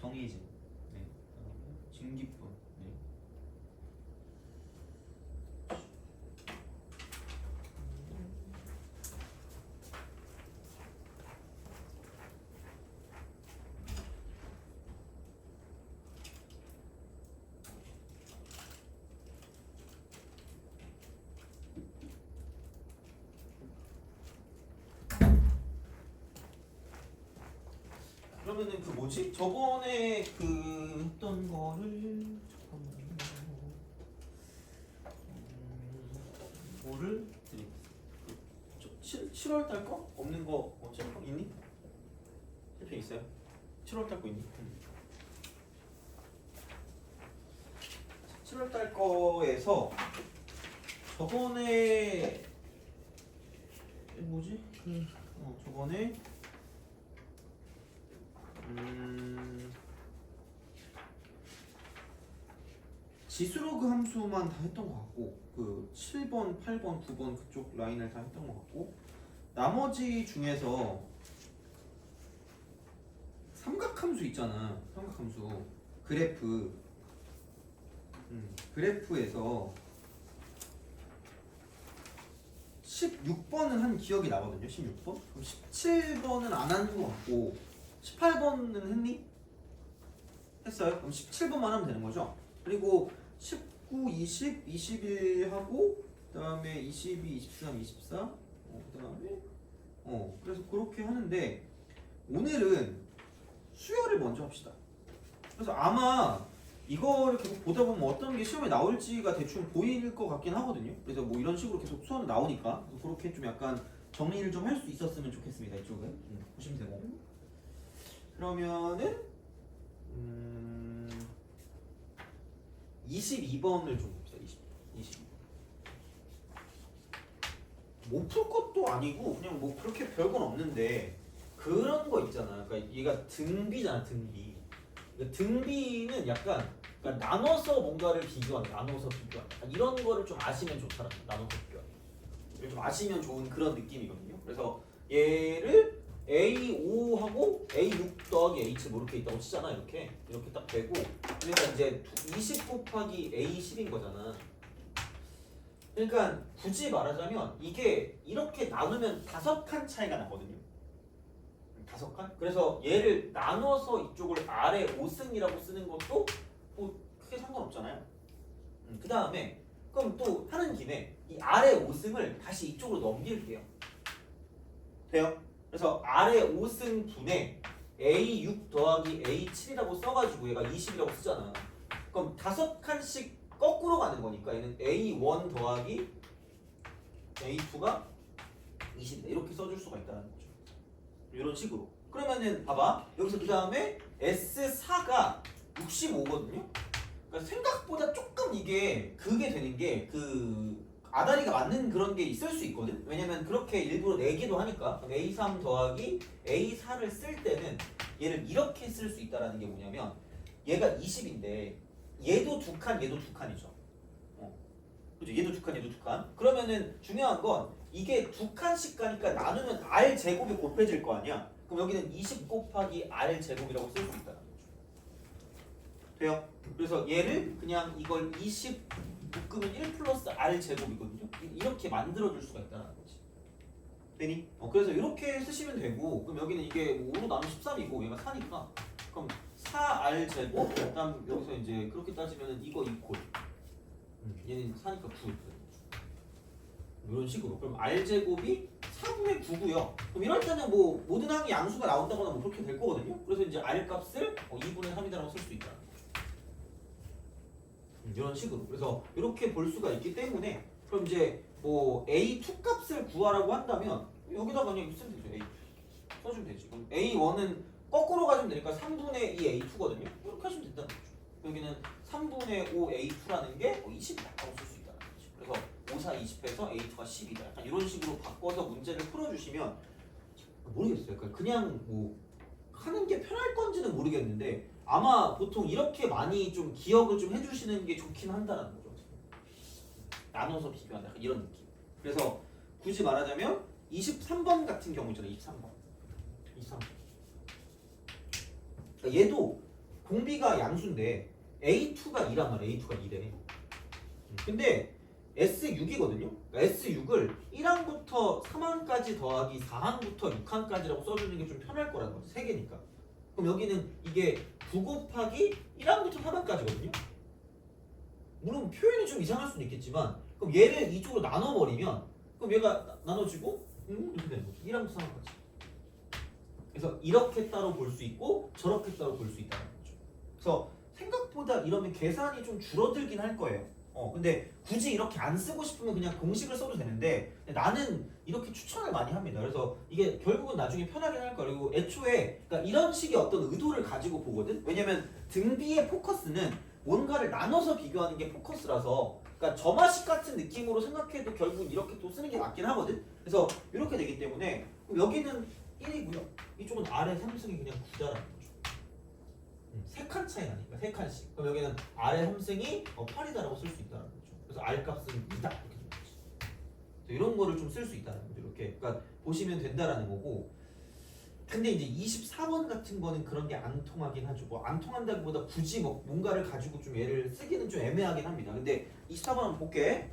정의진. 네. 진기분. 네. 그러면은 그 뭐지? 저번에 그 했던 거를 잠깐만요. 뭐를 드리겠습니다. 7월 달 거? 없는 거 칠평 있니? 칠평 있어요? 7월 달 거 있니? 7월 달 거에서 저번에 뭐지? 저번에 지수로그 함수만 다 했던 것 같고 그 7번, 8번, 9번 그쪽 라인을 다 했던 것 같고 나머지 중에서 삼각함수 있잖아. 삼각함수 그래프에서 16번은 한 기억이 나거든요. 16번? 그럼 17번은 안 한 것 같고 18번은 했니? 했어요? 그럼 17번만 하면 되는 거죠? 그리고 19, 20, 21 하고 그 다음에 22, 23, 24 그 다음에 그래서 그렇게 하는데 오늘은 수열을 먼저 합시다. 그래서 아마 이거를 계속 보다 보면 어떤 게 시험에 나올지가 대충 보일 것 같긴 하거든요. 그래서 뭐 이런 식으로 계속 수원 나오니까 그렇게 좀 약간 정리를 좀 할 수 있었으면 좋겠습니다. 이쪽은 보시면 되고 그러면은 22번을 좀 봅시다. 22번. 못 풀 것도 아니고 그냥 뭐 그렇게 별건 없는데 그런 거 있잖아. 그러니까 얘가 등비잖아. 등비. 그러니까 등비는 약간 그러니까 나눠서 뭔가를 비교하는, 나눠서 비교하는 이런 거를 좀 아시면 좋더라. 나눠서 비교하는. 좀 아시면 좋은 그런 느낌이거든요. 그래서 얘를 A5하고 A6 더하기 A7 뭐 이렇게 있다고 치잖아. 이렇게 딱 되고 그러니까 이제 20 곱하기 A10인 거잖아. 그러니까 굳이 말하자면 이게 이렇게 나누면 5칸 차이가 나거든요. 5칸? 그래서 얘를 나눠서 이쪽을 아래 5승이라고 쓰는 것도 뭐 크게 상관없잖아요. 그 다음에 그럼 또 하는 김에 이 아래 5승을 다시 이쪽으로 넘길게요. 돼요? 그래서 아래 5승 분의 A6 더하기 A7이라고 써가지고 얘가 20이라고 쓰잖아. 그럼 5칸씩 거꾸로 가는 거니까 얘는 A1 더하기 A2가 20이다. 이렇게 써줄 수가 있다는 거죠. 이런 식으로. 그러면은 봐봐. 여기서 그 다음에 S4가 65거든요. 그러니까 생각보다 조금 이게 그게 되는 게 그 아다리가 맞는 그런 게 있을 수 있거든. 왜냐면 그렇게 일부러 내기도 하니까. 그럼 A3 더하기 A4를 쓸 때는 얘를 이렇게 쓸 수 있다라는 게 뭐냐면 얘가 20인데 얘도 2칸, 얘도 2칸이죠. 그죠? 얘도 2칸, 얘도 2칸. 그러면은 중요한 건 이게 2칸씩 가니까 나누면 R 제곱이 곱해질 거 아니야. 그럼 여기는 20 곱하기 R 제곱이라고 쓸 수 있다는 거죠. 돼요? 그래서 얘를 그냥 이걸 20 묶으면 1 플러스 R 제곱이거든요. 이렇게 만들어줄 수가 있다는 거지. 되니? 그래서 이렇게 쓰시면 되고 그럼 여기는 이게 5로 나누면 13이고 얘가 4니까 그럼 4R 제곱 그다음 여기서 이제 그렇게 따지면은 이거 이퀄 얘는 4니까 9 이런 식으로. 그럼 R 제곱이 4분의 9고요. 그럼 이럴 때는 뭐 모든 항이 양수가 나온다거나 뭐 그렇게 될 거거든요. 그래서 이제 R 값을 2분의 3이라고 쓸 수 있다. 이런 식으로. 그래서 이렇게 볼 수가 있기 때문에 그럼 이제 뭐 A2 값을 구하라고 한다면 여기다가 그냥 쓰면 되죠. A2 써주면 되지. 그럼 A1은 거꾸로 가시면 되니까 3분의 2 A2거든요. 이렇게 하시면 된다는 거죠. 여기는 3분의 5 A2라는 게 20이라고 쓸 수 있다는 거죠. 그래서 5, 4, 20에서 A2가 10이다. 약간 이런 식으로 바꿔서 문제를 풀어주시면 모르겠어요. 그냥 뭐 하는 게 편할 건지는 모르겠는데 아마 보통 이렇게 많이 좀 기억을 좀 해주시는 게 좋긴 한다는 거죠. 나눠서 비교한다. 이런 느낌. 그래서 굳이 말하자면 23번 같은 경우 있잖아요. 23번. 그러니까 얘도 공비가 양수인데 A2가 2란 말이야. A2가 2래. 근데 S6이거든요. 그러니까 S6을 1항부터 3항까지 더하기 4항부터 6항까지라고 써주는 게 좀 편할 거라는 거지. 3개니까. 그럼 여기는 이게 9 곱하기 1항부터 3항까지거든요. 물론 표현이 좀 이상할 수는 있겠지만 그럼 얘를 이쪽으로 나눠버리면 그럼 얘가 나눠지고 이렇게 되는 거죠. 1항부터 3항까지. 그래서 이렇게 따로 볼 수 있고 저렇게 따로 볼 수 있다는 거죠. 그래서 생각보다 이러면 계산이 좀 줄어들긴 할 거예요. 근데 굳이 이렇게 안 쓰고 싶으면 그냥 공식을 써도 되는데 나는 이렇게 추천을 많이 합니다. 그래서 이게 결국은 나중에 편하긴 할 거예요. 그리고 애초에 그러니까 이런 식의 어떤 의도를 가지고 보거든. 왜냐면 등비의 포커스는 뭔가를 나눠서 비교하는 게 포커스라서 그러니까 점화식 같은 느낌으로 생각해도 결국은 이렇게 또 쓰는 게 맞긴 하거든. 그래서 이렇게 되기 때문에 여기는 1이고요. 이쪽은 아래 3승이 그냥 9자라는 거죠. 3칸 차이 나니까 3칸씩. 그럼 여기는 아래 3승이 8이다라고 쓸 수 있다는 거죠. 그래서 R 값은 2다 이렇게 되는 거지. 이런 거를 좀 쓸 수 있다는 거죠. 이렇게 그러니까 보시면 된다라는 거고. 근데 이제 24번 같은 거는 그런 게 안 통하긴 하죠. 뭐 안 통한다기보다 굳이 뭐 뭔가를 가지고 좀 얘를 쓰기는 좀 애매하긴 합니다. 근데 24번 한번 볼게.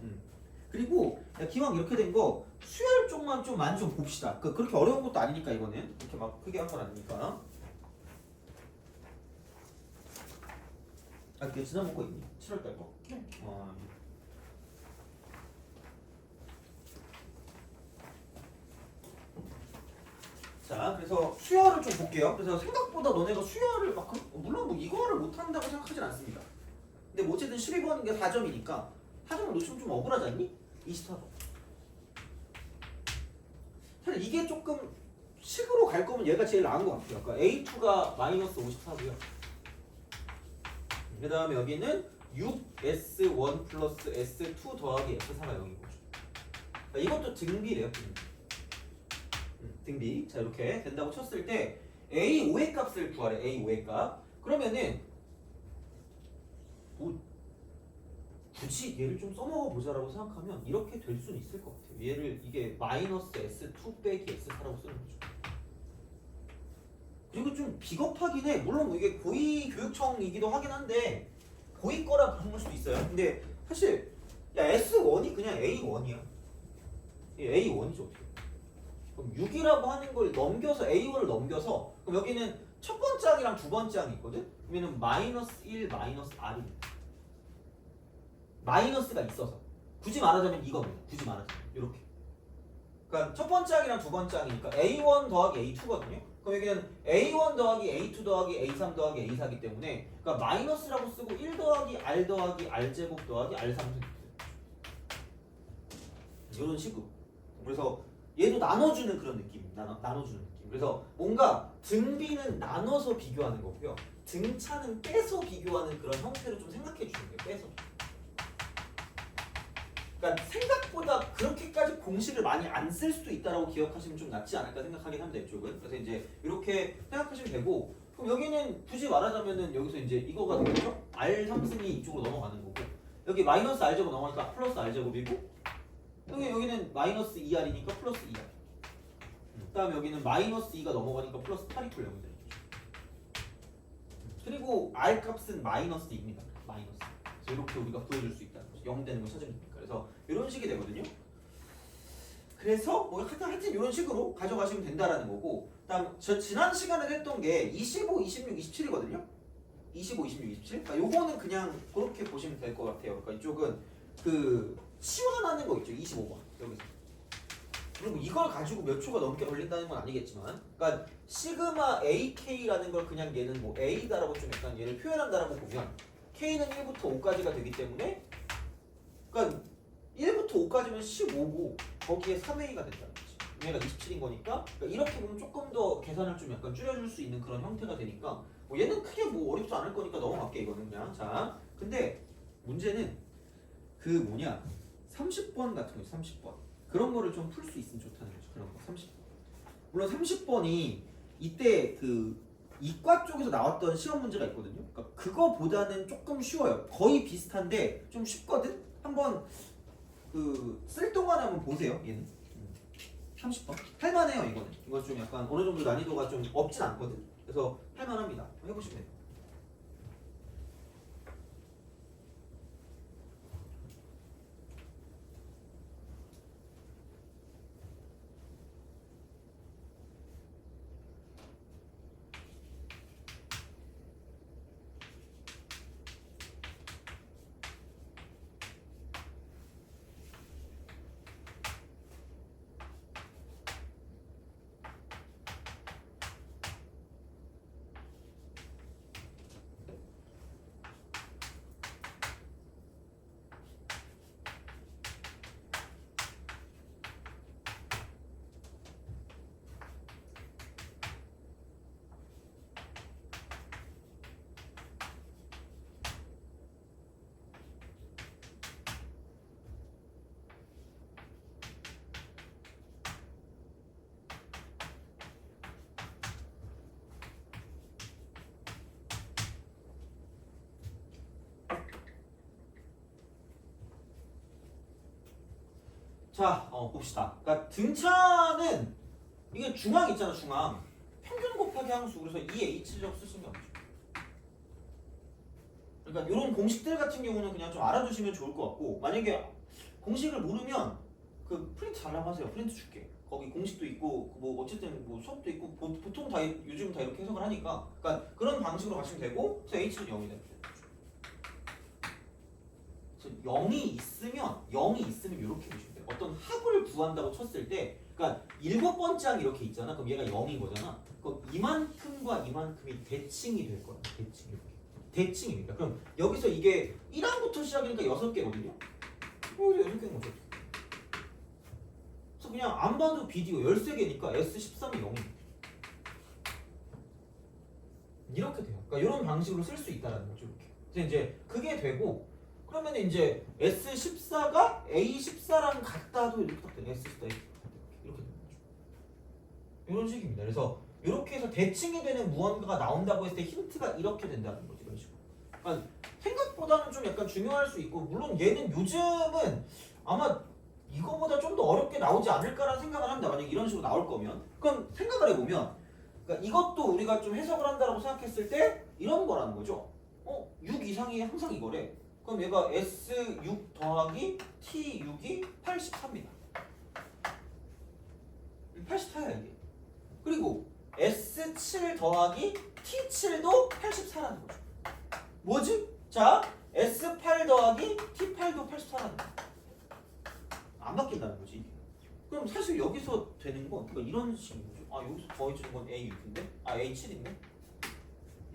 그리고 기왕 이렇게 된 거 수열 쪽만 좀 많이 좀 봅시다. 그렇게 어려운 것도 아니니까 이거는 이렇게 막 크게 한 건 아니니까. 그 지난번 거 있니? 7월달 거? 네. 자, 그래서 수열을 좀 볼게요. 그래서 생각보다 너네가 수열을 막 물론 뭐 이거를 못한다고 생각하진 않습니다. 근데 뭐 어쨌든 12번인 게 4점이니까 4점을 놓치면 좀 억울하지 않니? 24번. 사실 이게 조금 식으로 갈 거면 얘가 제일 나은 것 같아요. 그러니까 A2가 마이너스 54고요. 그 다음에 여기는 6S1 플러스 S2 더하기 S4가 0인 거죠. 그러니까 이것도 등비래요. 등비. 자, 이렇게 된다고 쳤을 때 A5의 값을 구하래. A5의 값. 그러면은 뭐 굳이 얘를 좀 써먹어 보자라고 생각하면 이렇게 될 수는 있을 것 같아요. 얘를 이게 마이너스 S2 빼기 S4라고 쓰는 거죠. 그리고 좀 비겁하긴 해. 물론 뭐 이게 고위교육청이기도 하긴 한데 고위 거라 그런 걸 수도 있어요. 근데 사실 야 S1이 그냥 A1이야. A1이죠. 어떻게? 그럼 6이라고 하는 걸 넘겨서 A1을 넘겨서 그럼 여기는 첫 번째 항이랑 두 번째 항이 있거든? 그러면은 마이너스 1, 마이너스 R입니다. 마이너스가 있어서 굳이 말하자면 이겁니다. 굳이 말하자면 이렇게. 그러니까 첫 번째 항이랑 두 번째 항이니까 A1 더하기 A2거든요. 그럼 여기는 A1 더하기 A2 더하기 A3 더하기 A4이기 때문에 그러니까 마이너스라고 쓰고 1 더하기 R 더하기 R제곱 더하기 R3 이런 식으로. 그래서 얘도 나눠주는 그런 느낌. 나눠주는 느낌. 그래서 뭔가 등비는 나눠서 비교하는 거고요. 등차는 빼서 비교하는 그런 형태로 좀 생각해 주는 거예요. 빼서. 그러니까 생각보다 그렇게까지 공식을 많이 안 쓸 수도 있다라고 기억하시면 좀 낫지 않을까 생각하긴 합니다. 이쪽은. 그래서 이제 이렇게 생각하시면 되고 그럼 여기는 굳이 말하자면은 여기서 이제 이거가 되겠죠? R3승이 이쪽으로 넘어가는 거고 여기 마이너스 R제곱 넘어가니까 플러스 R제곱이고 여기는 마이너스 2R이니까 플러스 2R 그 다음에 여기는 마이너스 2가 넘어가니까 플러스 8이 풀 0이 되는 거죠. 그리고 R 값은 마이너스 2입니다. 마이너스. 그래서 이렇게 우리가 구해줄 수 있다는 거죠. 0 되는 걸 찾으면 되니까. 그래서 이런 식이 되거든요. 그래서 뭐 하여튼 이런 식으로 가져가시면 된다라는 거고 그다음 저 지난 시간에 했던 게 25, 26, 27이거든요. 25, 26, 27. 그러니까 요거는 그냥 그렇게 보시면 될 것 같아요. 그러니까 이쪽은 그 치환하는 거 있죠. 25번 여기서. 그리고 이걸 가지고 몇 초가 넘게 걸린다는 건 아니겠지만, 그러니까 시그마 AK라는 걸 그냥 얘는 뭐 A다라고 좀 약간 얘를 표현한다라고 보면 K는 1부터 5까지가 되기 때문에, 그러니까 1부터 5까지면 15고 거기에 3A가 된다는 거지. 얘가 27인 거니까, 그러니까 이렇게 보면 조금 더 계산을 좀 약간 줄여줄 수 있는 그런 형태가 되니까, 뭐 얘는 크게 뭐 어렵지 않을 거니까 넘어갈게 이거는 그냥. 자, 근데 문제는 그 뭐냐 30번 같은 거 30번. 그런 거를 좀 풀 수 있으면 좋다는 거죠. 그런 거 30번. 물론 30번이 이때 그 이과 쪽에서 나왔던 시험 문제가 있거든요. 그러니까 그거보다는 조금 쉬워요. 거의 비슷한데 좀 쉽거든. 한번 그 쓸 동안 한번 보세요. 얘는 30번 할만해요. 이거는 이거 좀 약간 어느 정도 난이도가 좀 없진 않거든. 그래서 할만합니다. 해보시면 돼요. 자, 봅시다. 그러니까 등차는 이게 중앙 있잖아, 중앙. 평균 곱하기 항수. 그래서 2h라고 쓰시면 없죠. 그러니까 이런 공식들 같은 경우는 그냥 좀 알아두시면 좋을 것 같고, 만약에 공식을 모르면 그 프린트 달라고 하세요. 프린트 줄게. 거기 공식도 있고 뭐 어쨌든 뭐 수업도 있고 보통 다 요즘 다 이렇게 해석을 하니까, 그러니까 그런 방식으로 가시면 되고, 그래서 h는 0이 됩니다. 그래서 0이 있으면 이렇게 보시면 돼요. 어떤 합을 구한다고 쳤을 때, 그러니까 7번째 항 이렇게 있잖아. 그럼 얘가 0인 거잖아. 그럼 이만큼과 이만큼이 대칭이 될 거야. 대칭 이렇게. 대칭입니다. 그럼 여기서 이게 1항부터 시작이니까 6개거든요. 여기서 6개인 거죠. 그래서 그냥 안 봐도 비디오 13개니까 S13이 0입니다. 이렇게 돼요. 그러니까 이런 방식으로 쓸 수 있다는 거죠. 이렇게. 그래서 이제 그게 되고, 그러면 이제 S14가 A14랑 같다도 이렇게 딱 되네. S14 이렇게 되는 거죠. 이런 식입니다. 그래서 이렇게 해서 대칭이 되는 무언가가 나온다고 했을 때 힌트가 이렇게 된다는 거죠. 이런 식으로. 그러니까 생각보다는 좀 약간 중요할 수 있고, 물론 얘는 요즘은 아마 이거보다 좀 더 어렵게 나오지 않을까라는 생각을 합니다. 만약 이런 식으로 나올 거면. 그럼 생각을 해보면, 그러니까 이것도 우리가 좀 해석을 한다고 생각했을 때 이런 거라는 거죠. 6 이상이 항상 이거래. 그럼 얘가 S6 더하기 T6이 83입니다. 84야 이게. 그리고 S7 더하기 T7도 84라는 거죠. 뭐지? 자, S8 더하기 T8도 84라는 거죠. 안 바뀐다는 거지. 그럼 사실 여기서 되는 건 그러니까 이런 식인 거죠. 여기서 더해지는 건 A6인데? A7인데?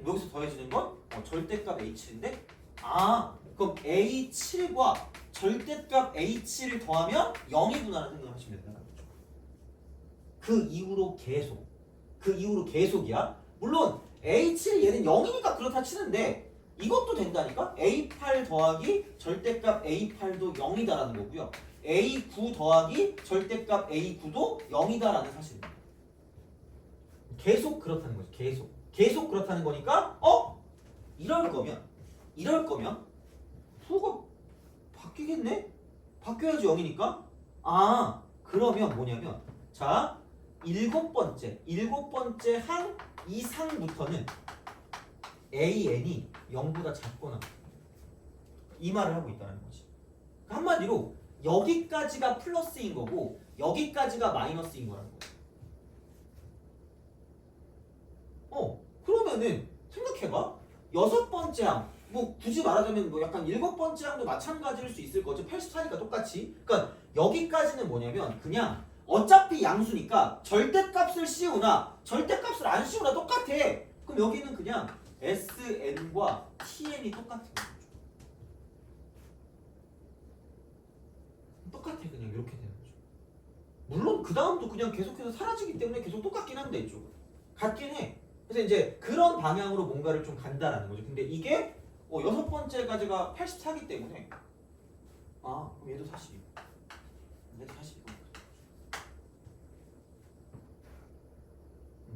여기서 더해지는 건 절대값 A7인데? 그럼 A7과 절대값 A7을 더하면 0이구나라는 생각을 하시면 된다는 거죠. 그 이후로 계속이야. 물론 A7 얘는 0이니까 그렇다 치는데 이것도 된다니까? A8 더하기 절대값 A8도 0이다라는 거고요. A9 더하기 절대값 A9도 0이다라는 사실입니다. 계속 그렇다는 거죠. 계속 그렇다는 거니까 이럴 거면 수가 바뀌겠네? 바뀌어야지 0이니까. 그러면 뭐냐면, 자, 7번째 항 이상부터는 AN이 0보다 작거나, 이 말을 하고 있다는 거지. 한마디로 여기까지가 플러스인 거고 여기까지가 마이너스인 거라는 거지. 그러면은 생각해봐. 6번째 항, 뭐 굳이 말하자면 뭐 약간 7번째 항도 마찬가지일 수 있을 거죠. 84니까 똑같이. 그러니까 여기까지는 뭐냐면 그냥 어차피 양수니까 절대값을 씌우나 절대값을 안 씌우나 똑같아. 그럼 여기는 그냥 SN과 TN이 똑같은 거죠. 똑같아. 그냥 이렇게 되는 거죠. 물론 그 다음도 그냥 계속해서 사라지기 때문에 계속 똑같긴 한데 이쪽은 같긴 해. 그래서 이제 그런 방향으로 뭔가를 좀 간다라는 거죠. 근데 이게 6번째까지가 84기 때문에 그럼 얘도 42. 얘도 42.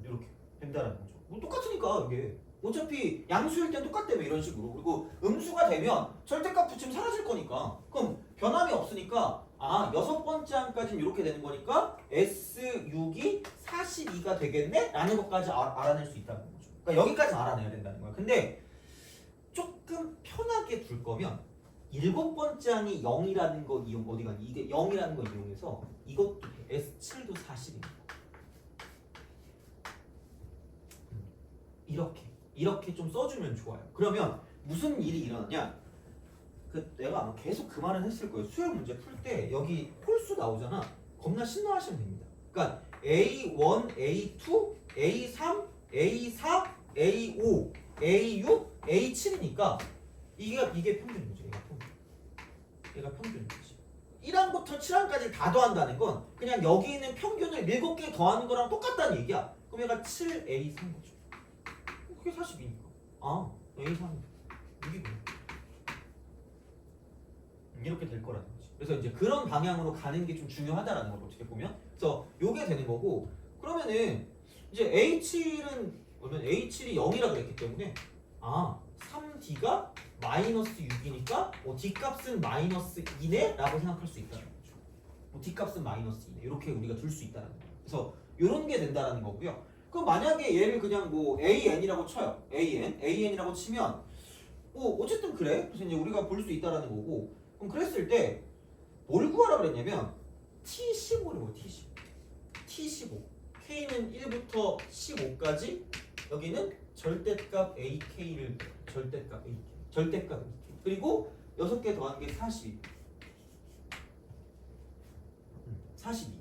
이렇게 된다라는 거죠. 뭐 똑같으니까 이게 어차피 양수일 땐 똑같다며 이런 식으로. 그리고 음수가 되면 절대값 붙이면 사라질 거니까. 그럼 변함이 없으니까 6번째 항까지는 이렇게 되는 거니까 S6이 42가 되겠네? 라는 것까지 알아낼 수 있다는 거죠. 그러니까 여기까지 알아내야 된다는 거야. 근데 조금 편하게 둘 거면 7번째 항이 0이라는 거 어디 가니? 이게 0이라는 거 이용해서 이것도 S7도 40입니다. 이렇게 좀 써주면 좋아요. 그러면 무슨 일이 일어나냐? 내가 아마 계속 그 말은 했을 거예요. 수열 문제 풀 때 여기 홀수 나오잖아. 겁나 신나하시면 됩니다. 그러니까 A1, A2, A3, A4, A5, A6, A7이니까 이게 평균이죠. 얘가 평균인 거지. 1항부터 7항까지 다 더한다는 건 그냥 여기 있는 평균을 7개 더하는 거랑 똑같다는 얘기야. 그럼 얘가 7A3 거죠. 그게 42니까. A3. 이게 뭐야? 이렇게 될 거라는 거지. 그래서 이제 그런 방향으로 가는 게 좀 중요하다라는 걸 어떻게 보면. 그래서 요게 되는 거고, 그러면은 이제 A7은 그러면 A7이 0이라 그랬기 때문에 3D가 마이너스 6이니까 D 값은 마이너스 2네? 라고 생각할 수 있다는 거죠. 뭐 D값은 마이너스 2네. 이렇게 우리가 둘 수 있다는 거예요. 그래서 이런 게 된다는 거고요. 그럼 만약에 얘를 그냥 뭐 AN이라고 쳐요. AN이라고 치면 뭐 어쨌든 그래. 그래서 이제 우리가 볼 수 있다라는 거고. 그럼 그랬을 때 뭘 구하라 그랬냐면 T15를 뭐 T15. K는 1부터 15까지 여기는 절대값 AK를 절대값 AK. 절대값 AK. 그리고 6개 더한 게 42. 42.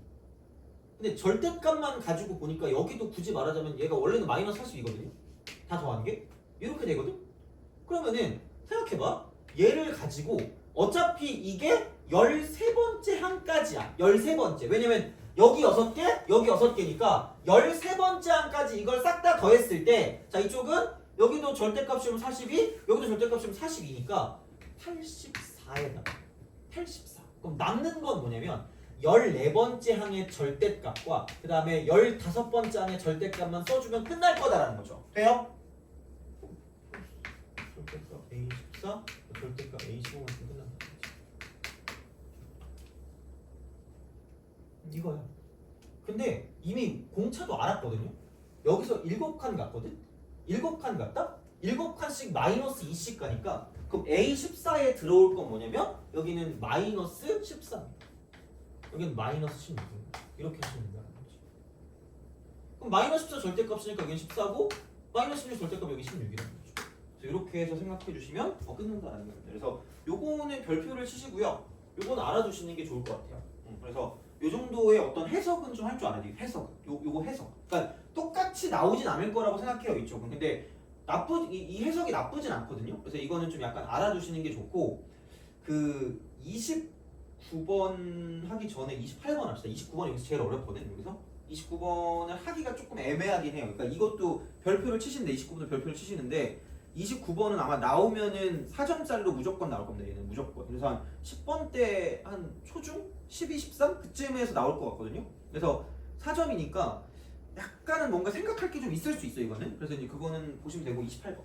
근데 절대값만 가지고 보니까 여기도 굳이 말하자면 얘가 원래는 마이너스 42거든요. 다 더한 게 이렇게 되거든. 그러면은 생각해봐. 얘를 가지고 어차피 이게 13번째 항까지야. 13번째. 왜냐면 여기 6개, 여기 6개니까 13번째 항까지 이걸 싹 다 더했을 때 자 이쪽은 여기도 절대값이면 42, 여기도 절대값이면 42니까 84에 나. 84. 그럼 남는 건 뭐냐면 14번째 항의 절대값과 그 다음에 15번째 항의 절대값만 써주면 끝날 거다라는 거죠. 돼요? 절대값 A14, 절대값 A15만 쓰면 끝난다. 이거야. 근데 이미 공차도 알았거든요. 여기서 7칸 갔거든? 7칸 갔다? 7칸씩 마이너스 2씩 가니까 그럼 A14에 들어올 건 뭐냐면 여기는 마이너스 14입니다. 여기는 마이너스 16입니다. 이렇게 쓰면 된다는 거지. 그럼 마이너스 14 절대값이니까 여기는 14고 마이너스 16 절대값 여기 16이라는 거죠. 그래서 이렇게 해서 생각해 주시면 끝난다는 겁니다. 그래서 요거는 별표를 치시고요. 요거는 알아두시는 게 좋을 것 같아요. 그래서 요 정도의 어떤 해석은 좀 할 줄 알아야 돼요. 해석. 요거 해석. 그러니까 똑같이 나오진 않을 거라고 생각해요. 이쪽은. 근데 이 해석이 나쁘진 않거든요. 그래서 이거는 좀 약간 알아두시는 게 좋고 그 29번 하기 전에 28번 합시다. 29번이 여기서 제일 어렵거든. 여기서 29번을 하기가 조금 애매하긴 해요. 그러니까 이것도 별표를 치시는데 29번도 별표를 치시는데 29번은 아마 나오면은 4점짜리로 무조건 나올 겁니다. 얘는 무조건. 그래서 한 10번 때 한 초중? 12, 13? 그쯤에서 나올 것 같거든요. 그래서 4점이니까 약간은 뭔가 생각할 게 좀 있을 수 있어요. 이거는. 그래서 이제 그거는 보시면 되고 28번.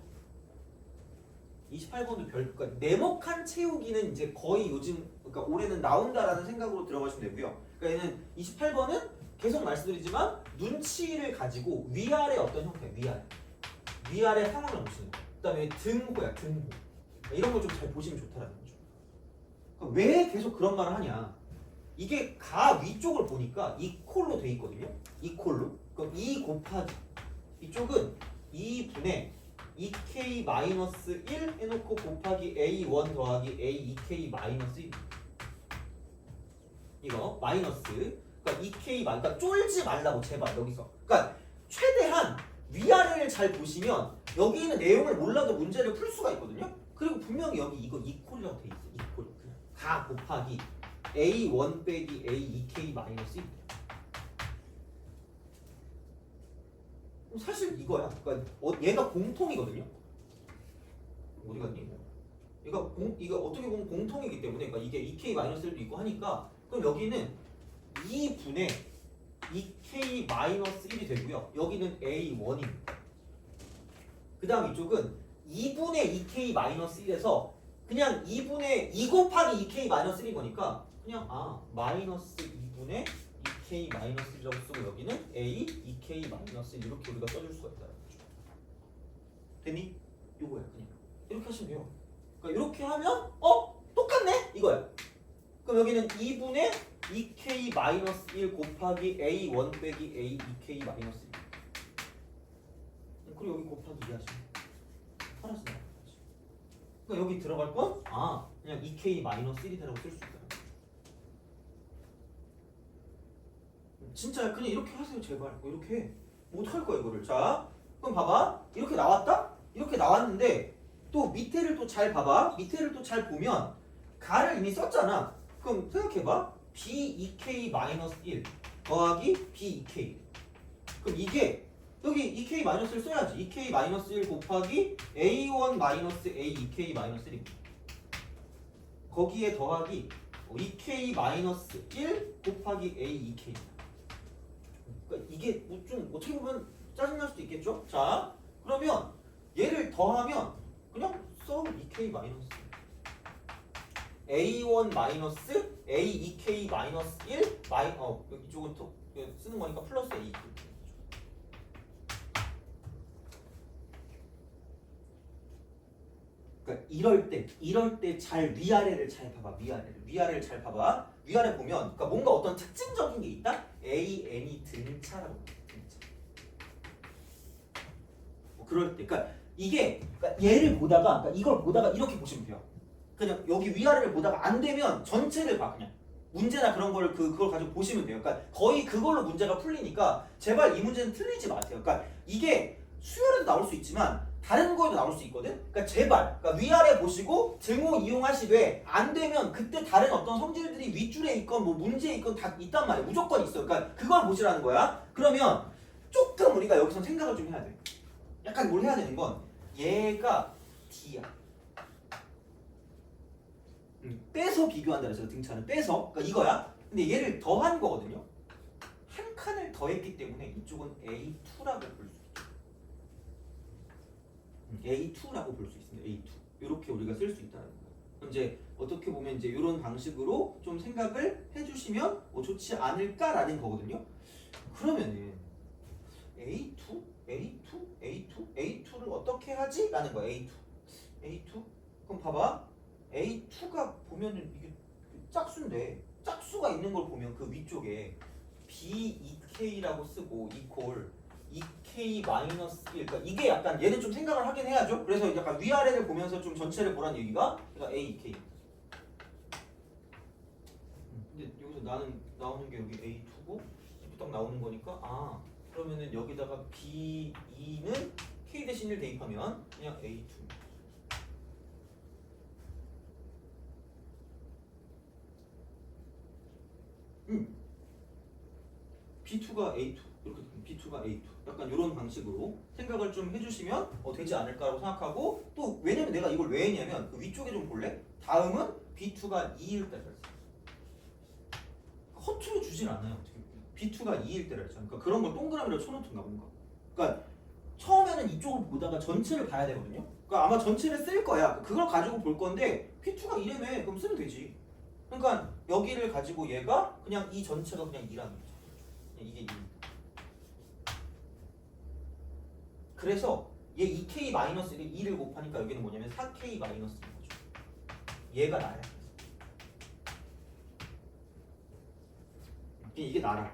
28번도 그러니까 네모칸 채우기는 이제 거의 요즘 그러니까 올해는 나온다라는 생각으로 들어가시면 되고요. 그러니까 얘는 28번은 계속 말씀드리지만 눈치를 가지고 위아래 어떤 형태, 위아래 상황을 보시는 거예요. 그다음에 등호야, 등호. 이런 걸 좀 잘 보시면 좋다라는 거죠. 그러니까 왜 계속 그런 말을 하냐? 이게 가 위쪽을 보니까 이퀄로 돼 있거든요. 이퀄로. 그럼 2 곱하기 이쪽은 2분의 2k-1 해놓고 곱하기 a1 더하기 a2k-1 이거 마이너스 그러니까 2k 그러니까 쫄지 말라고 제발 여기서 그러니까 최대한 위아래를 잘 보시면 여기 있는 내용을 몰라도 문제를 풀 수가 있거든요. 그리고 분명히 여기 이거 이퀄이라고 돼 있어. 이퀄 그냥 가 곱하기 a1 빼기 a2k-1 사실 이거야. 그러니까 얘가 공통이거든요. 어디 갔니? 이거 어떻게 보면 공통이기 때문에 그러니까 이게 2k-1도 있고 하니까 그럼 여기는 2분의 2k-1이 되고요. 여기는 a1입니다. 그 다음 이쪽은 2분의 2k-1에서 그냥 2분의 2 곱하기 2k-1인 거니까 그냥 마이너스 2분의 2k-1이라고 쓰고 여기는 a 2k-1 이렇게 우리가 써줄 수가 있다는 거죠. 됐니? 요거야 그냥 이렇게 하시면 돼요. 그러니까 이렇게 하면 똑같네 이거야. 그럼 여기는 2분의 2k-1 곱하기 a1 빼기 a 2k-1 그리고 여기 곱하기 2 하시면 하나씩 나오는 거지. 그러니까 여기 들어갈 건 그냥 2k-1이라고 쓸 수 있다. 진짜 그냥 이렇게 하세요 제발. 이렇게 해. 어떡할 거야 이거를. 자 그럼 봐봐 이렇게 나왔다? 이렇게 나왔는데 또 밑에를 또 잘 봐봐. 밑에를 또 잘 보면 가를 이미 썼잖아. 그럼 생각해봐. b2k-1 더하기 b2k 그럼 이게 여기 2k-를 써야지. 2k-1 곱하기 a1-a2k-1입니다. 거기에 더하기 2k-1 곱하기 a2k 그러니까 이게 뭐 좀 어떻게 보면 짜증날 수도 있겠죠? 자 그러면 얘를 더하면 그냥 써 2k-. A1 마이너스 A2K 마이너스 1 이쪽은 또 쓰는 거니까 플러스 A2. 그러니까 이럴 때 잘 위아래를 잘 봐봐. 위아래를 잘 봐봐. 위아래 보면 그러니까 뭔가 어떤 특징적인 게 있다. AN이 등차라고 봐. 등차. 뭐 그럴 때, 그러니까 이게 그러니까 얘를 보다가 그러니까 이걸 보다가 이렇게 보시면 돼요. 그냥 여기 위아래를 보다가 안 되면 전체를 봐 그냥. 문제나 그런 걸 그걸 가지고 보시면 돼요. 그러니까 거의 그걸로 문제가 풀리니까 제발 이 문제는 틀리지 마세요. 그러니까 이게 수열에도 나올 수 있지만 다른 거에도 나올 수 있거든. 그러니까 제발 그러니까 위아래 보시고 등호 이용하시되 안 되면 그때 다른 어떤 성질들이 윗줄에 있건 뭐 문제에 있건 다 있단 말이야. 무조건 있어. 그러니까 그걸 보시라는 거야. 그러면 조금 우리가 여기서 생각을 좀 해야 돼. 약간 뭘 해야 되는 건 얘가 D야. 빼서 비교한다 그래서 등차는 빼서 그러니까 이거야. 근데 얘를 더한 거거든요. 한 칸을 더했기 때문에 이쪽은 A2라고 볼 수 있죠. A2라고 볼 수 있습니다. A2 이렇게 우리가 쓸 수 있다는 거예요. 그럼 이제 어떻게 보면 이제 이런 방식으로 좀 생각을 해주시면 좋지 않을까라는 거거든요. 그러면은 A2를 어떻게 하지? 라는 거야. A2 그럼 봐봐. A2가 보면은 이게 짝수인데 짝수가 있는 걸 보면 그 위쪽에 B2K라고 쓰고 이퀄 2K 마이너스 1 그러니까 이게 약간 얘는 좀 생각을 하긴 해야죠. 그래서 약간 위아래를 보면서 좀 전체를 보라는 얘기가 그러니까 A2K. 근데 여기서 나오는 게 여기 A2고 딱 나오는 거니까 그러면은 여기다가 B2는 K 대신 1 대입하면 그냥 A2. B2가 A2 이렇게 B2가 A2 약간 이런 방식으로 생각을 좀 해주시면 되지 않을까라고 생각하고 또 왜냐면 내가 이걸 왜 했냐면 그 위쪽에 좀 볼래? 다음은 B2가 2일 때라 했어. 허투루 주진 않아요. 어떻게 B2가 2일 때라 했잖아. 그러니까 그런 걸 동그라미로 쳐놓든가 뭔가. 그러니까 처음에는 이쪽을 보다가 전체를 봐야 되거든요. 그러니까 아마 전체를 쓸 거야. 그걸 가지고 볼 건데 B2가 2라며 그럼 쓰면 되지. 그러니까 여기를 가지고 얘가 그냥 이 전체가 그냥 2라는 거죠. 이게 2. 그래서 얘 2K-1을 2를 곱하니까 여기는 뭐냐면 4K-1인 거죠. 얘가 나야. 이게 나라.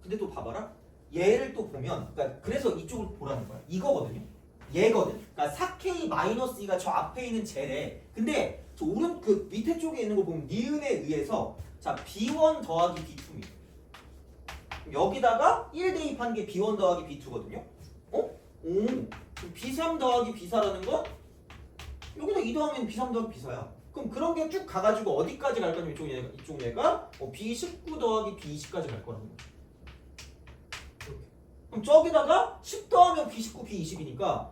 근데 또 봐봐라. 얘를 또 보면 그러니까 그래서 이쪽을 보라는 거야. 이거거든요. 얘거든. 그러니까 4K-2가 저 앞에 있는 쟤래. 근데 저 오른 그 밑에 쪽에 있는 거 보면 니은에 의해서 자 B1 더하기 B2입니다. 여기다가 1 대입한 게 B1 더하기 B2거든요. B3 더하기 B4라는 건 여기다 2 더하면 B3 더하기 B4야. 그럼 그런 게 쭉 가가지고 어디까지 갈 거냐면 이쪽 얘가 B19 더하기 B20까지 갈 거라는 거죠. 이렇게. 그럼 저기다가 10 더하면 B19, B20이니까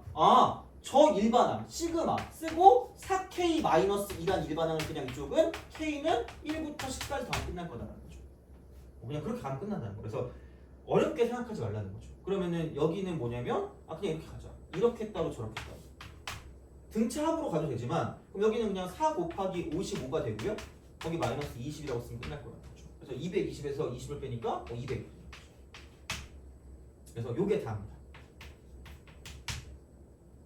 저 일반항 시그마 쓰고 4K-2란 일반항을 그냥 이쪽은 K는 1부터 10까지 더하면 끝날 거다라는 거죠. 그냥 그렇게 가면 끝난다는 거. 그래서 어렵게 생각하지 말라는 거죠. 그러면은 여기는 뭐냐면 그냥 이렇게 가자. 이렇게 따로 저렇게 따로. 등차 합으로 가도 되지만 그럼 여기는 그냥 4 곱하기 55가 되고요. 거기 마이너스 20이라고 쓰면 끝날 거라는 거죠. 그래서 220에서 20을 빼니까 200. 그래서 요게 다입니다.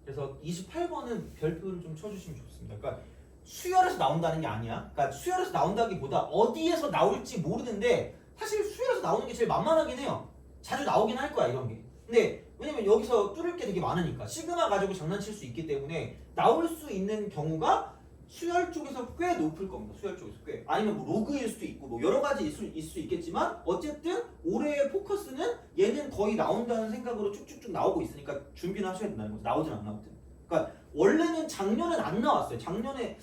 그래서 28번은 별표를 좀 쳐주시면 좋습니다. 그러니까 수열에서 나온다는 게 아니야. 그러니까 수열에서 나온다기보다 어디에서 나올지 모르는데 사실 수열에서 나오는 게 제일 만만하긴 해요. 자주 나오긴 할 거야 이런 게. 근데 왜냐면 여기서 뚫을 게 되게 많으니까 시그마 가지고 장난칠 수 있기 때문에 나올 수 있는 경우가 수열 쪽에서 꽤 높을 겁니다. 수열 쪽에서 꽤. 아니면 뭐 로그일 수도 있고 뭐 여러 가지 있을 수 있겠지만 어쨌든 올해의 포커스는 얘는 거의 나온다는 생각으로 쭉쭉쭉 나오고 있으니까 준비는 하셔야 된다는 거죠. 나오든 안 나오든. 그러니까 원래는 작년엔 안 나왔어요. 작년에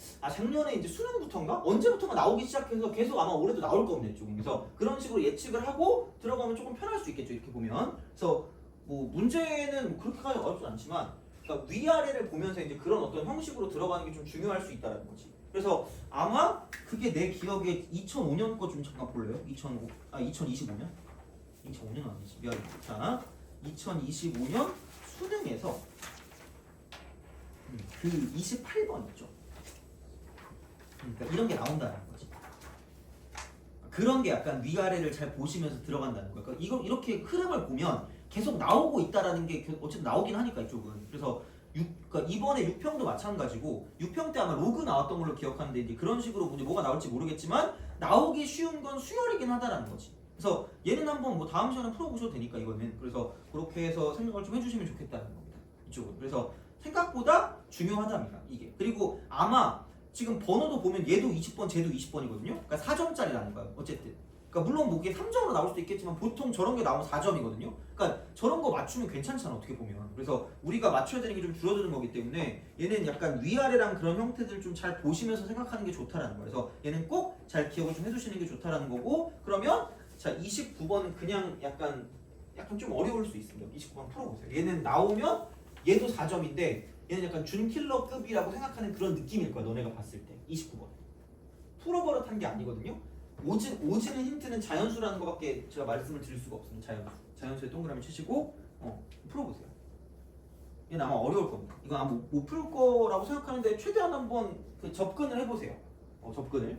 이제 수능부터인가? 언제부턴가 나오기 시작해서 계속 아마 올해도 나올 겁니다. 조금. 그래서 그런 식으로 예측을 하고 들어가면 조금 편할 수 있겠죠. 이렇게 보면. 그래서 뭐 문제는 뭐 그렇게까지 어렵지 않지만 그러니까 위아래를 보면서 이제 그런 어떤 형식으로 들어가는 게 좀 중요할 수 있다는 거지. 그래서 아마 그게 내 기억에 2005년 거 좀 잠깐 볼래요? 2025년? 2005년 아니지. 미안해. 자, 2025년 수능에서 그 28번 있죠. 그러니까 이런 게 나온다는 거지. 그런 게 약간 위아래를 잘 보시면서 들어간다는 거야. 그러니까 이걸 이렇게 흐름을 보면 계속 나오고 있다라는 게 어쨌든 나오긴 하니까 이쪽은. 그래서 그러니까 이번에 6평도 마찬가지고 6평 때 아마 로그 나왔던 걸로 기억하는데 이제 그런 식으로 이제 뭐가 나올지 모르겠지만 나오기 쉬운 건 수열이긴 하다라는 거지. 그래서 얘는 한번 뭐 다음 시간에 풀어보셔도 되니까 이거는. 그래서 그렇게 해서 생각을 좀 해주시면 좋겠다는 겁니다. 이쪽은. 그래서 생각보다 중요하답니다. 이게. 그리고 아마 지금 번호도 보면 얘도 20번, 쟤도 20번이거든요. 그러니까 4점짜리라는 거야. 어쨌든. 그러니까 물론 뭐 이게 3점으로 나올 수도 있겠지만 보통 저런 게 나오면 4점이거든요. 그러니까 저런 거 맞추면 괜찮잖아 어떻게 보면. 그래서 우리가 맞춰야 되는 게 좀 줄어드는 거기 때문에 얘는 약간 위아래랑 그런 형태들 좀 잘 보시면서 생각하는 게 좋다라는 거예요. 그래서 얘는 꼭 잘 기억을 좀 해두시는 게 좋다라는 거고. 그러면 자 29번은 그냥 약간 좀 어려울 수 있습니다. 29번 풀어보세요. 얘는 나오면 얘도 4점인데 얘는 약간 준킬러급이라고 생각하는 그런 느낌일 거야. 너네가 봤을 때 29번 풀어버릇한 게 아니거든요. 오지는 힌트는 자연수라는 것밖에 제가 말씀을 드릴 수가 없습니다. 자연수에 동그라미 치시고 풀어보세요. 얘는 아마 어려울 겁니다. 이건 아마 못 풀 거라고 생각하는데 최대한 한번 그 접근을 해보세요. 접근을.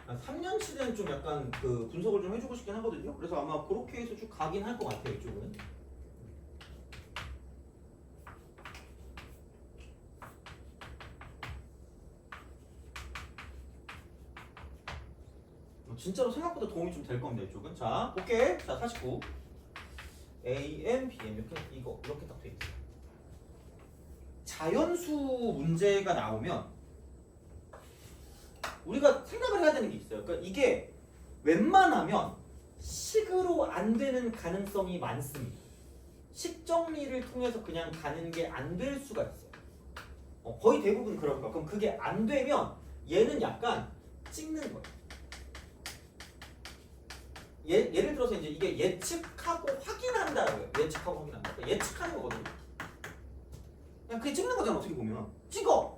아, 3년치는 좀 약간 그 분석을 좀 해주고 싶긴 하거든요. 그래서 아마 그렇게 해서 쭉 가긴 할 것 같아요. 이쪽은. 진짜로 생각보다 도움이 좀 될 겁니다. 이쪽은. 자, 오케이. 자, 49. AM, BM 이렇게 딱 돼 있어요. 자연수 문제가 나오면 우리가 생각을 해야 되는 게 있어요. 그러니까 이게 웬만하면 식으로 안 되는 가능성이 많습니다. 식 정리를 통해서 그냥 가는 게 안 될 수가 있어요. 거의 대부분 그럴 거야. 그럼 그게 안 되면 얘는 약간 찍는 거예요. 예를 들어서 이제 이게 예측하고 확인한다고요. 예측하고 확인한다. 그러니까 예측하는 거거든요. 그냥 그게 찍는 거잖아. 어떻게 보면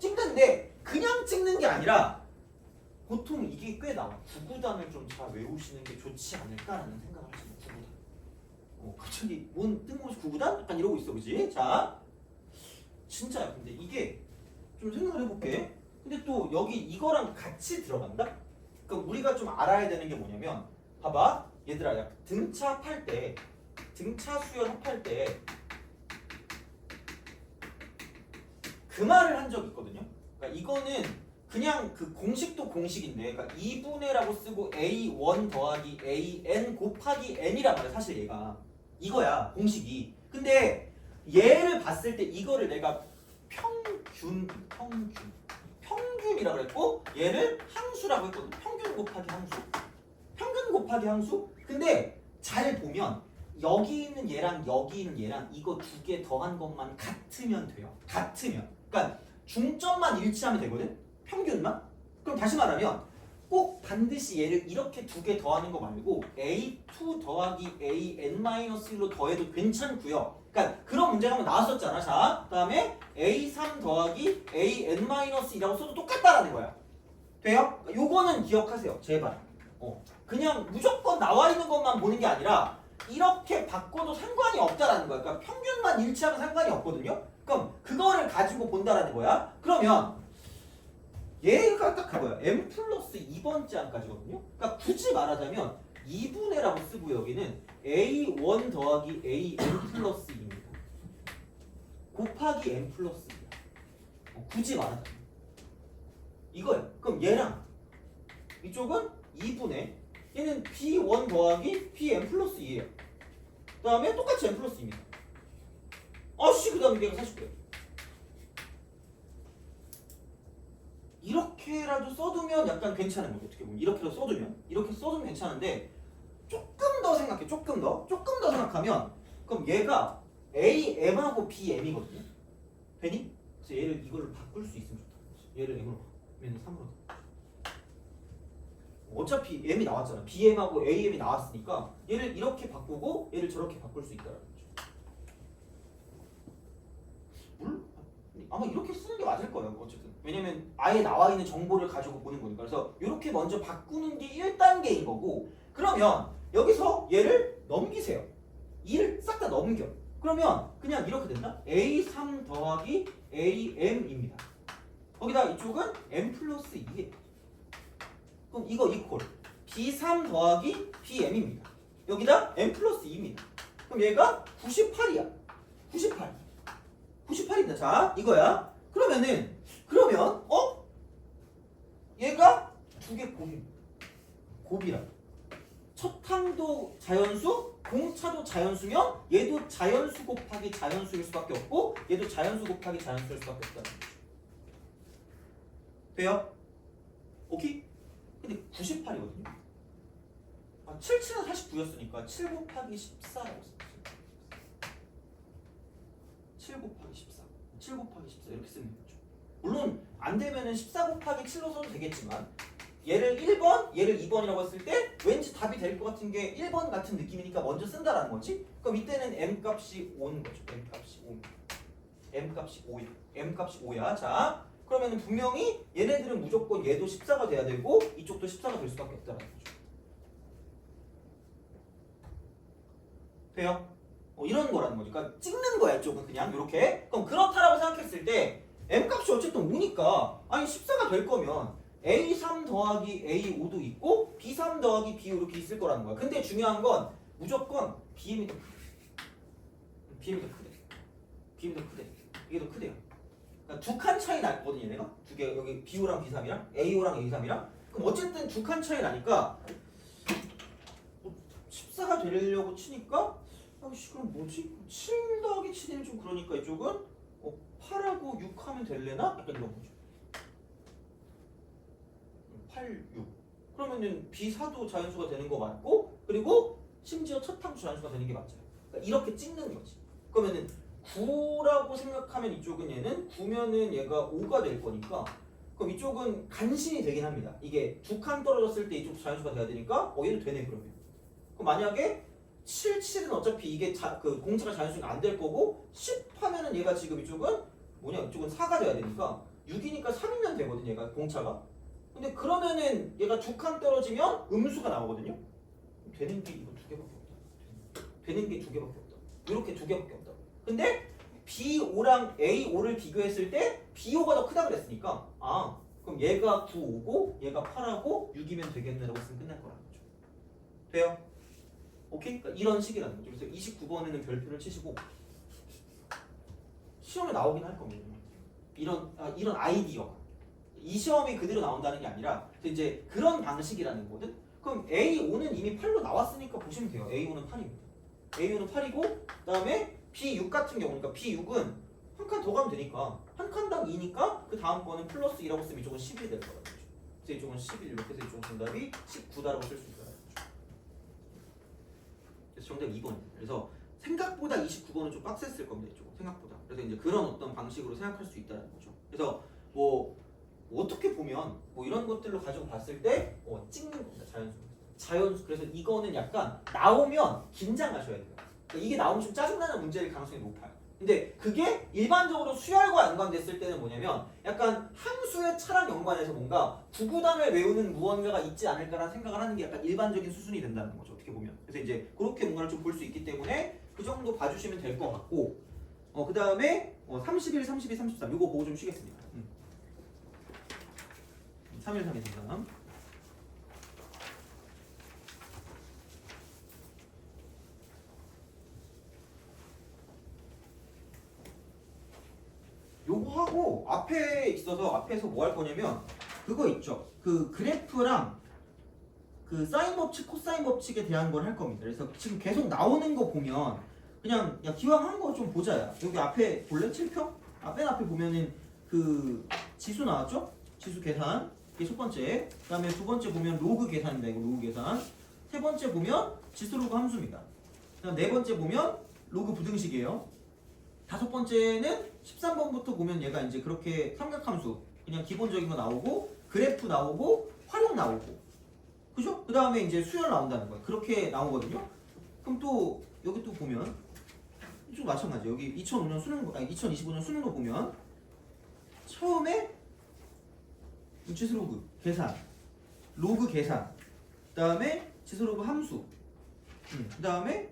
찍는데 그냥 찍는 게 아니라 보통 이게 꽤 나와. 구구단을 좀 잘 외우시는 게 좋지 않을까라는 생각을 하시는 구구단. 갑자기 뭔 뜬금없이 구구단? 약간 이러고 있어, 그지? 자, 진짜야. 근데 이게 좀 생각을 해볼게. 근데 또 여기 이거랑 같이 들어간다? 그러니까 우리가 좀 알아야 되는 게 뭐냐면, 봐봐, 얘들아, 등차 합할 때, 등차 수열 합할 때 그 말을 한 적이 있거든요. 그러니까 이거는 그냥 그 공식도 공식인데, 그러니까 2분의라고 쓰고 A1 더하기 AN 곱하기 N이란 말이야. 사실 얘가 이거야 공식이. 근데 얘를 봤을 때 이거를 내가 평균이라고 그랬고 얘를 항수라고 했거든. 평균 곱하기 항수. 근데 잘 보면 여기 있는 얘랑 여기 있는 얘랑 이거 두 개 더한 것만 같으면 돼요. 그러니까 중점만 일치하면 되거든. 평균만? 그럼 다시 말하면 꼭 반드시 얘를 이렇게 두 개 더하는 거 말고 A2 더하기 AN-1로 더해도 괜찮고요. 그러니까 그런 문제가 한번 나왔었잖아. 자, 그 다음에 A3 더하기 AN-1이라고 써도 똑같다라는 거야. 돼요? 요거는 기억하세요. 제발. 그냥 무조건 나와 있는 것만 보는 게 아니라 이렇게 바꿔도 상관이 없다라는 거야. 그러니까 평균만 일치하면 상관이 없거든요. 그럼 그거를 가지고 본다라는 거야. 그러면 얘가 딱 그거야. m 플러스 2번째 항까지거든요. 그러니까 굳이 말하자면 2분의라고 쓰고 여기는 a1 더하기 an 플러스 2입니다. 곱하기 n 플러스 2야. 굳이 말하자면 이거야. 그럼 얘랑 이쪽은 2분의 얘는 b1 더하기 bn 플러스 2예요. 그 다음에 똑같이 n 플러스 2입니다. 아씨 그 다음에 얘가 49야. 이렇게라도 써두면 약간 괜찮은 거죠. 어떻게 보면 이렇게라도 써두면 이렇게 써두면 괜찮은데 조금 더 생각해. 조금 더 생각하면 그럼 얘가 am하고 bm이거든요. 되니? 그래서 얘를 이걸로 바꿀 수 있으면 좋다. 얘를 m으로 바꾸면 3으로. 어차피 m이 나왔잖아. bm하고 am이 나왔으니까 얘를 이렇게 바꾸고 얘를 저렇게 바꿀 수 있다는 거죠. 아마 이렇게 쓰는 게 맞을 거예요. 어쨌든 왜냐면 아예 나와 있는 정보를 가지고 보는 거니까. 그래서 이렇게 먼저 바꾸는 게 1단계인 거고, 그러면 여기서 얘를 넘기세요. 2를 싹 다 넘겨. 그러면 그냥 이렇게 된다. A3 더하기 AM입니다. 거기다 이쪽은 M 플러스 2예요. 그럼 이거 이퀄 B3 더하기 BM입니다. 여기다 M 플러스 2입니다. 그럼 얘가 98이야. 98입니다. 자, 이거야. 그러면 얘가 두 개 곱이라. 첫 항도 자연수, 공차도 자연수면 얘도 자연수 곱하기 자연수일 수밖에 없고 얘도 자연수 곱하기 자연수일 수밖에 없다는 거죠. 돼요? 오케이? 근데 98이거든요. 77은 49였으니까 7 곱하기 14라고 씁니다. 7 곱하기 14. 7 곱하기 14 이렇게 쓰면 되죠. 물론 안 되면은 14 곱하기 7로 써도 되겠지만 얘를 1번, 얘를 2번이라고 했을 때 왠지 답이 될 것 같은 게 1번 같은 느낌이니까 먼저 쓴다라는 거지. 그럼 이때는 m 값이 5인 거죠. m 값이 5. m 값이 5야. 자, 그러면 분명히 얘네들은 무조건 얘도 14가 돼야 되고 이쪽도 14가 될 수밖에 없다는 거죠. 돼요? 이런 거라는 거죠. 그러니까 찍는 거야. 이쪽은 그냥 이렇게. 그럼 그렇다라고 생각했을 때 m 값이 어쨌든 5니까 아니 14가 될 거면 A3 더하기 A5도 있고 B3 더하기 B5 이렇게 있을 거라는 거야. 근데 중요한 건 무조건 BM이 더 크대. BM이 더 크대. 이게 더 크대요. 그러니까 두 칸 차이 나거든요. 얘네가 두 개, 여기 B5랑 B3이랑 A5랑 A3이랑. 그럼 어쨌든 두 칸 차이 나니까 14가 되려고 치니까 아씨 그럼 뭐지? 7 더하기 7이면 좀 그러니까 이쪽은 8하고 6 하면 될래나? 약간 이런 거죠. 8, 6. 그러면은 B4도 자연수가 되는 거 맞고, 그리고 심지어 첫 항도 자연수가 되는 게 맞죠. 그러니까 이렇게 찍는 거지. 그러면은 9라고 생각하면 이쪽은 얘는 9면은 얘가 5가 될 거니까, 그럼 이쪽은 간신히 되긴 합니다. 이게 두 칸 떨어졌을 때 이쪽 자연수가 돼야 되니까 얘도 되네 그러면. 그럼 만약에 7, 7은 어차피 이게 그 공차가 자연수가 안 될 거고 10 하면은 얘가 지금 이쪽은 뭐냐 이쪽은 4가 돼야 되니까 6이니까 3이면 되거든 얘가 공차가. 근데 그러면은 얘가 두 칸 떨어지면 음수가 나오거든요. 되는 게 이거 두 개밖에 없다. 되는 게 두 개밖에 없다. 이렇게 두 개밖에 없다. 근데 B5랑 A5를 비교했을 때 B5가 더 크다 그랬으니까 그럼 얘가 9, 5고 얘가 8하고 6이면 되겠네라고 쓰면 끝날 거라는 거죠. 돼요? 오케이? 그러니까 이런 식이라는 거죠. 그래서 29번에는 별표를 치시고 시험에 나오긴 할 겁니다. 이런 아이디어가. 이 시험이 그대로 나온다는 게 아니라 이제 그런 방식이라는 거거든. 그럼 A5는 이미 8로 나왔으니까 보시면 돼요. A5는 8입니다. A5는 8이고 그다음에 B6 같은 경우니까 B6은 한 칸 더 가면 되니까 한 칸당 2니까 그 다음 거는 플러스 2라고 쓰면 이쪽은 11이 될 거라는 거죠. 그래서 이쪽은 11 이렇게 해서 이쪽 정답이 19다라고 쓸 수 있다는 거죠. 그래서 정답 2번입니다. 그래서 생각보다 29번은 좀 빡셌을 겁니다. 이쪽은 생각보다. 그래서 이제 그런 어떤 방식으로 생각할 수 있다는 거죠. 그래서 어떻게 보면 이런 것들로 가지고 봤을 때 찍는 겁니다. 자연수. 그래서 이거는 약간 나오면 긴장하셔야 돼요. 그러니까 이게 나오면 좀 짜증나는 문제일 가능성이 높아요. 근데 그게 일반적으로 수열과 연관됐을 때는 뭐냐면 약간 함수의 차랑 연관해서 뭔가 구구단을 외우는 무언가가 있지 않을까라는 생각을 하는 게 약간 일반적인 수준이 된다는 거죠. 어떻게 보면. 그래서 이제 그렇게 뭔가를 좀 볼 수 있기 때문에 그 정도 봐주시면 될 것 같고 그 다음에 31, 32, 33 이거 보고 좀 쉬겠습니다. 3일 3일 상담. 하고 앞에 있어서 앞에서 뭐 할 거냐면 그거 있죠. 그 그래프랑 그 사인 법칙, 코사인 법칙에 대한 걸 할 겁니다. 그래서 지금 계속 나오는 거 보면 그냥 야 기왕 한 거 좀 보자야. 여기 앞에 볼래? 7평? 맨 앞에 보면은 그 지수 나왔죠? 지수 계산. 이게 첫 번째. 그다음에 두 번째 보면 로그 계산입니다. 이거 로그 계산. 세 번째 보면 지수 로그 함수입니다. 그다음 네 번째 보면 로그 부등식이에요. 다섯 번째는 13번부터 보면 얘가 이제 그렇게 삼각함수 그냥 기본적인 거 나오고 그래프 나오고 활용 나오고 그죠? 그 다음에 이제 수열 나온다는 거야. 그렇게 나오거든요. 그럼 또 여기 또 보면 좀 마찬가지. 여기 2005년 수능, 아니 2025년 수능도 보면 처음에 지수 로그 계산, 로그 계산, 그 다음에 지수 로그 함수, 그 다음에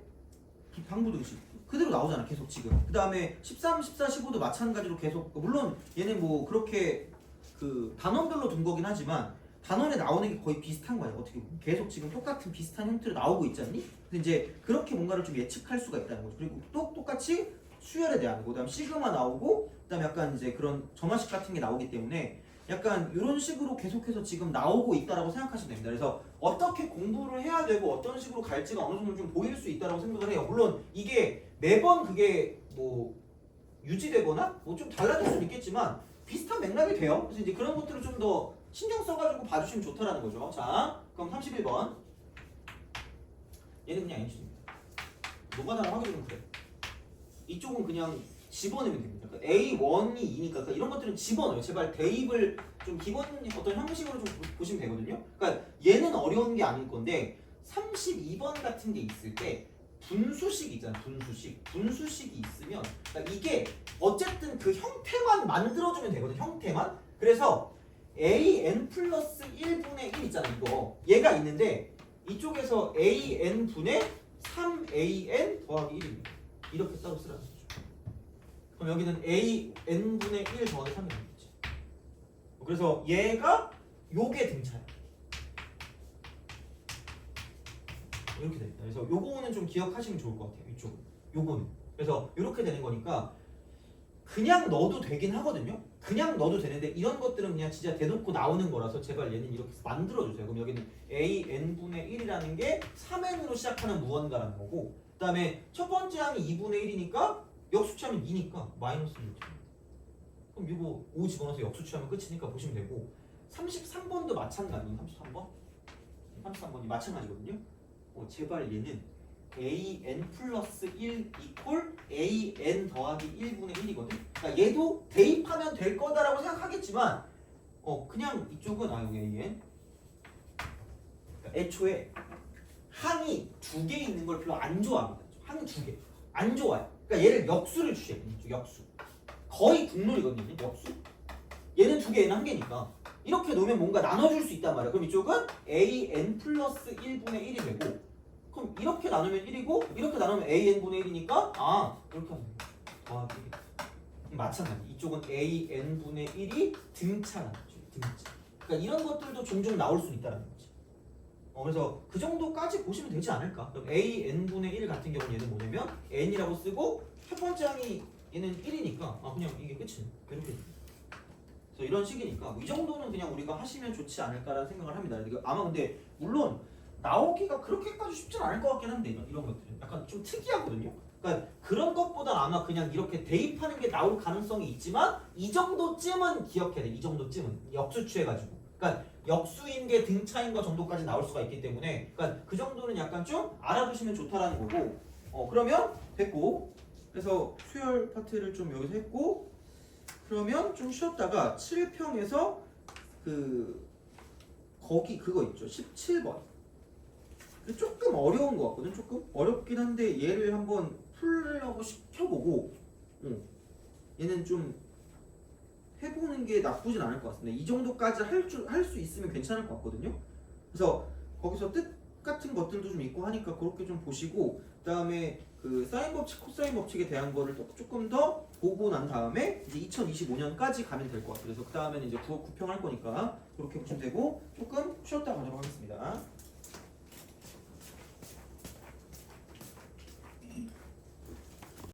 방부등식 그대로 나오잖아. 계속 지금. 그 다음에 13, 14, 15도 마찬가지로 계속 물론 얘는 뭐 그렇게 그 단원별로 둔 거긴 하지만 단원에 나오는 게 거의 비슷한 거야. 어떻게 보면 계속 지금 똑같은 비슷한 형태로 나오고 있지 않니? 근데 이제 그렇게 뭔가를 좀 예측할 수가 있다는 거죠. 그리고 또 똑같이 수열에 대한 거, 그다음 시그마 나오고, 그다음 약간 이제 그런 점화식 같은 게 나오기 때문에 약간 이런 식으로 계속해서 지금 나오고 있다라고 생각하시면 됩니다. 그래서 어떻게 공부를 해야 되고 어떤 식으로 갈지가 어느 정도 좀 보일 수 있다라고 생각을 해요. 물론 이게 매번 그게 뭐 유지되거나 뭐 좀 달라질 수는 있겠지만 비슷한 맥락이 돼요. 그래서 이제 그런 것들을 좀 더 신경 써가지고 봐주시면 좋다라는 거죠. 자, 그럼 31번. 얘는 그냥 N입니다. 노가다를 하기 좀 그래. 이쪽은 그냥 집어넣으면 됩니다. 그러니까 A1이 2니까 그러니까 이런 것들은 집어넣어요. 제발 대입을 좀 기본 어떤 형식으로 좀 보시면 되거든요. 그러니까 얘는 어려운 게 아닐 건데 32번 같은 게 있을 때 분수식 있잖아. 분수식이 있으면 그러니까 이게 어쨌든 그 형태만 만들어주면 되거든. 형태만. 그래서 an 플러스 1분의 1 있잖아. 이거 얘가 있는데 이쪽에서 an 분의 3an 더하기 1입니다. 이렇게 따로 쓰라는 거죠. 그럼 여기는 an분의 1 더하기 3이 나오겠지. 그래서 얘가 요게 등차야. 이렇게 됩니다. 그래서 요거는 좀 기억하시면 좋을 것 같아요. 이쪽은. 요거는. 그래서 이렇게 되는 거니까 그냥 넣어도 되긴 하거든요. 그냥 넣어도 되는데 이런 것들은 그냥 진짜 대놓고 나오는 거라서 제발 얘는 이렇게 만들어주세요. 그럼 여기는 an분의 1이라는 게 3n으로 시작하는 무언가라는 거고 그 다음에 첫 번째 항이 2분의 1이니까 역수치하면 2니까 마이너스 1. 그럼 이거 5 집어넣어서 역수치하면 끝이니까 보시면 되고 33번도 마찬가지예요. 33번이 마찬가지거든요. 제발 얘는 an 플러스 1 이퀄 an 더하기 1분의 1이거든. 그러니까 얘도 대입하면 될 거다라고 생각하겠지만 그냥 이쪽은 여기 an 그러니까 애초에 항이 두 개 있는 걸 별로 안 좋아합니다. 항이 두 개 안 좋아요. 그러니까 얘를 역수를 주셔야 돼요. 역수 거의 국룰이거든요. 역수 얘는 두 개 얘는 한 개니까 이렇게 놓으면 뭔가 나눠줄 수 있단 말이야. 그럼 이쪽은 an 플러스 1분의 1이 되고 그럼 이렇게 나누면 1이고 이렇게 나누면 an분의 1이니까 이렇게 하면 돼요. 더하기 1. 마찬가지. 이쪽은 an분의 1이 등차라는 거죠. 등차. 그러니까 이런 것들도 종종 나올 수 있다는 거지. 그래서 그 정도까지 보시면 되지 않을까. 그럼 an분의 1 같은 경우는 얘는 뭐냐면 n이라고 쓰고 첫 번째 항이 얘는 1이니까 그냥 이게 끝이에요. 이렇게. 그래서 이런 식이니까 이 정도는 그냥 우리가 하시면 좋지 않을까라는 생각을 합니다. 아마 근데 물론 나오기가 그렇게까지 쉽진 않을 것 같긴 한데 이런 것들은 약간 좀 특이하거든요. 그러니까 그런 것보다 아마 그냥 이렇게 대입하는 게 나올 가능성이 있지만 이 정도쯤은 기억해야 돼. 이 정도쯤은 역수 취해가지고. 그러니까 역수인 게 등차인 거 정도까지 나올 수가 있기 때문에 그러니까 그 정도는 약간 좀 알아두시면 좋다라는 거고. 그러면 됐고. 그래서 수열 파트를 좀 여기서 했고. 그러면 좀 쉬었다가 7평에서 거기 그거 있죠. 17번. 조금 어려운 것 같거든. 조금 어렵긴 한데 얘를 한번 풀려고 시켜보고 얘는 좀 해보는 게 나쁘진 않을 것 같습니다. 이 정도까지 할 수 있으면 괜찮을 것 같거든요. 그래서 거기서 뜻 같은 것들도 좀 있고 하니까 그렇게 좀 보시고 그 다음에 그 사인 법칙, 코사인 법칙에 대한 거를 또 조금 더 보고 난 다음에 이제 2025년까지 가면 될 것 같아요. 그래서 그 다음에는 이제 9평 할 거니까 그렇게 보시면 되고 조금 쉬었다 가도록 하겠습니다.